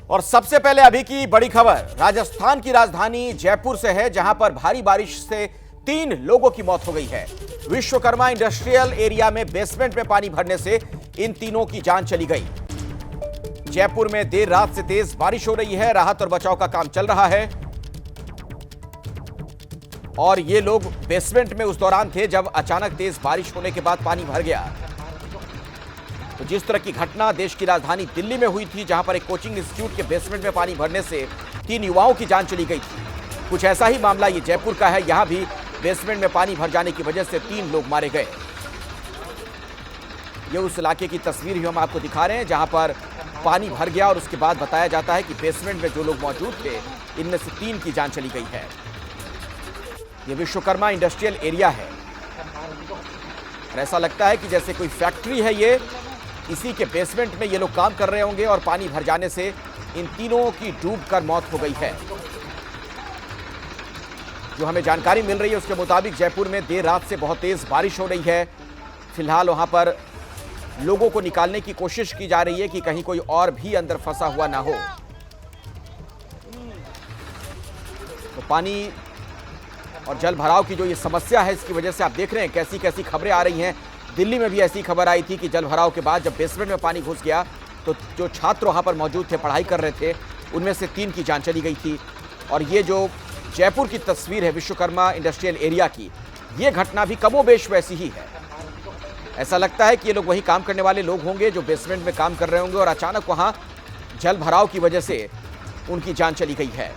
और सबसे पहले अभी की बड़ी खबर राजस्थान की राजधानी जयपुर से है, जहां पर भारी बारिश से 3 लोगों की मौत हो गई है। विश्वकर्मा इंडस्ट्रियल एरिया में बेसमेंट में पानी भरने से इन तीनों की जान चली गई। जयपुर में देर रात से तेज बारिश हो रही है, राहत और बचाव का काम चल रहा है और ये लोग बेसमेंट में उस दौरान थे जब अचानक तेज बारिश होने के बाद पानी भर गया। तो जिस तरह की घटना देश की राजधानी दिल्ली में हुई थी, जहां पर एक कोचिंग इंस्टीट्यूट के बेसमेंट में पानी भरने से 3 युवाओं की जान चली गई थी, कुछ ऐसा ही मामला ये जयपुर का है। यहां भी बेसमेंट में पानी भर जाने की वजह से 3 लोग मारे गए। ये उस इलाके की तस्वीर ही हम आपको दिखा रहे हैं, जहां पर पानी भर गया और उसके बाद बताया जाता है कि बेसमेंट में जो लोग मौजूद थे, इनमें से 3 की जान चली गई है। ये विश्वकर्मा इंडस्ट्रियल एरिया है और ऐसा लगता है कि जैसे कोई फैक्ट्री है, ये इसी के बेसमेंट में ये लोग काम कर रहे होंगे और पानी भर जाने से इन तीनों की डूबकर मौत हो गई है। जो हमें जानकारी मिल रही है उसके मुताबिक जयपुर में देर रात से बहुत तेज बारिश हो रही है। फिलहाल वहां पर लोगों को निकालने की कोशिश की जा रही है कि कहीं कोई और भी अंदर फंसा हुआ ना हो। तो पानी और जल भराव की जो ये समस्या है, इसकी वजह से आप देख रहे हैं कैसी कैसी खबरें आ रही हैं। दिल्ली में भी ऐसी खबर आई थी कि जल भराव के बाद जब बेसमेंट में पानी घुस गया तो जो छात्र वहां पर मौजूद थे, पढ़ाई कर रहे थे, उनमें से 3 की जान चली गई थी। और ये जो जयपुर की तस्वीर है विश्वकर्मा इंडस्ट्रियल एरिया की, ये घटना भी कमोबेश वैसी ही है। ऐसा लगता है कि ये लोग वही काम करने वाले लोग होंगे जो बेसमेंट में काम कर रहे होंगे और अचानक वहां जल भराव की वजह से उनकी जान चली गई है।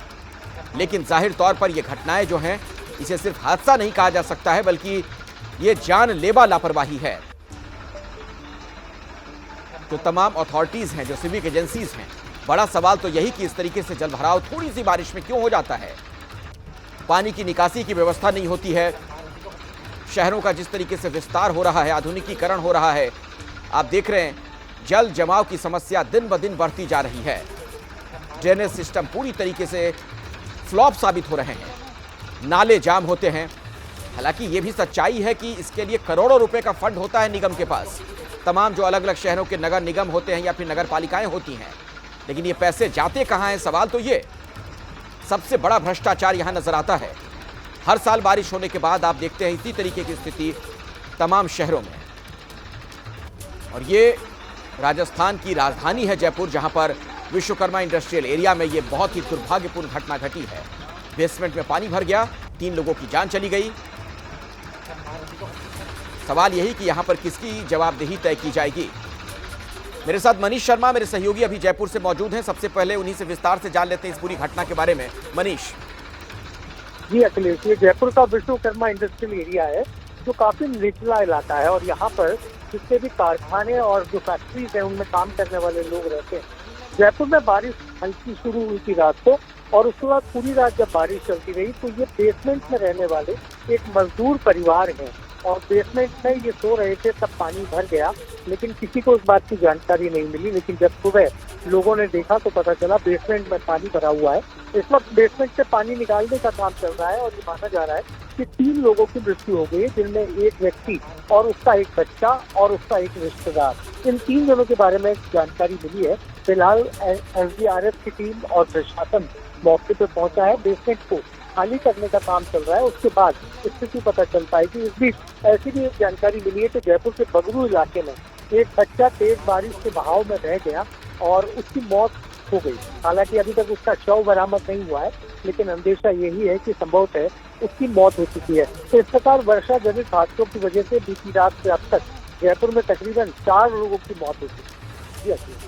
लेकिन जाहिर तौर पर ये घटनाएं जो हैं, इसे सिर्फ हादसा नहीं कहा जा सकता है, बल्कि ये जानलेवा लापरवाही है। जो तमाम अथॉरिटीज हैं, जो सिविक एजेंसीज हैं, बड़ा सवाल तो यही कि इस तरीके से जल भराव थोड़ी सी बारिश में क्यों हो जाता है। पानी की निकासी की व्यवस्था नहीं होती है। शहरों का जिस तरीके से विस्तार हो रहा है, आधुनिकीकरण हो रहा है, आप देख रहे हैं जल जमाव की समस्या दिन ब दिन बढ़ती जा रही है। ड्रेनेज सिस्टम पूरी तरीके से फ्लॉप साबित हो रहे हैं, नाले जाम होते हैं। हालांकि ये भी सच्चाई है कि इसके लिए करोड़ों रुपए का फंड होता है निगम के पास, तमाम जो अलग अलग शहरों के नगर निगम होते हैं या फिर नगर पालिकाएं होती हैं। लेकिन ये पैसे जाते कहां हैं, सवाल तो ये सबसे बड़ा भ्रष्टाचार यहां नजर आता है। हर साल बारिश होने के बाद आप देखते हैं इसी तरीके की स्थिति तमाम शहरों में। और ये राजस्थान की राजधानी है जयपुर, जहां पर विश्वकर्मा इंडस्ट्रियल एरिया में ये बहुत ही दुर्भाग्यपूर्ण घटना घटी है। बेसमेंट में पानी भर गया, 3 लोगों की जान चली गई। सवाल यही कि यहां पर किसकी जवाबदेही तय की जाएगी। मेरे साथ मनीष शर्मा, मेरे सहयोगी, अभी जयपुर से मौजूद हैं। सबसे पहले उन्हीं से विस्तार से जान लेते हैं इस पूरी घटना के बारे में। मनीष। जी अखिलेश, ये जयपुर का विश्वकर्मा इंडस्ट्रियल एरिया है जो काफी निचला इलाका है और यहाँ पर जितने भी कारखाने और जो फैक्ट्रीज हैं उनमें काम करने वाले लोग रहते हैं। जयपुर में बारिश हल्की शुरू हुई थी रात को और उसके बाद पूरी रात जब बारिश चलती रही तो ये बेसमेंट में रहने वाले एक मजदूर परिवार हैं और बेसमेंट में ये सो रहे थे तब पानी भर गया, लेकिन किसी को इस बात की जानकारी नहीं मिली। लेकिन जब सुबह लोगों ने देखा तो पता चला बेसमेंट में पानी भरा हुआ है। इस वक्त बेसमेंट से पानी निकालने का काम चल रहा है और ये माना जा रहा है कि 3 लोगों की मृत्यु हो गई है, जिनमें एक व्यक्ति और उसका एक बच्चा और उसका एक रिश्तेदार। इन 3 जनों के बारे में जानकारी मिली है। फिलहाल एसडीआरएफ की टीम और प्रशासन मौके पर पहुंचा है। बेसमेंट को खाली करने का काम चल रहा है, उसके बाद स्थिति पता चल पाएगी। इस बीच ऐसी भी जानकारी मिली है कि जयपुर के बगरू इलाके में एक बच्चा तेज बारिश के बहाव में बह गया और उसकी मौत हो गई। हालांकि अभी तक उसका शव बरामद नहीं हुआ है, लेकिन अंदेशा यही है कि संभवतः उसकी मौत हो चुकी है। तो इस प्रकार वर्षा जनित हादसों की वजह से बीती रात से अब तक जयपुर में तकरीबन 4 लोगों की मौत हो चुकी है।